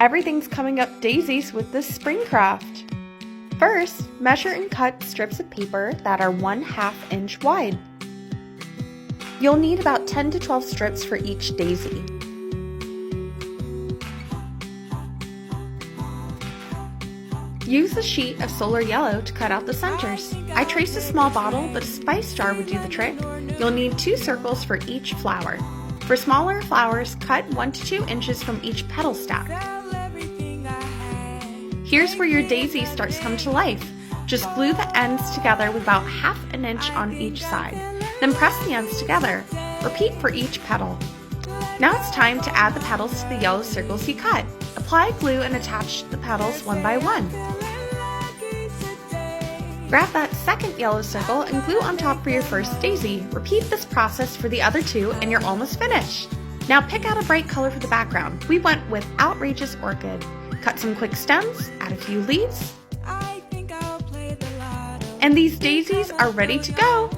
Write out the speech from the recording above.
Everything's coming up daisies with this spring craft. First, measure and cut strips of paper that are 1/2 inch wide. You'll need about 10 to 12 strips for each daisy. Use a sheet of solar yellow to cut out the centers. I traced a small bottle, but a spice jar would do the trick. You'll need 2 circles for each flower. For smaller flowers, cut 1 to 2 inches from each petal stack. Here's where your daisy starts to come to life. Just glue the ends together with about 1/2 inch on each side. Then press the ends together. Repeat for each petal. Now it's time to add the petals to the yellow circles you cut. Apply glue and attach the petals one by one. Grab that second yellow circle and glue on top for your first daisy. Repeat this process for the other 2 and you're almost finished. Now pick out a bright color for the background. We went with Outrageous Orchid. Cut some quick stems, add a few leaves, and these daisies are ready to go!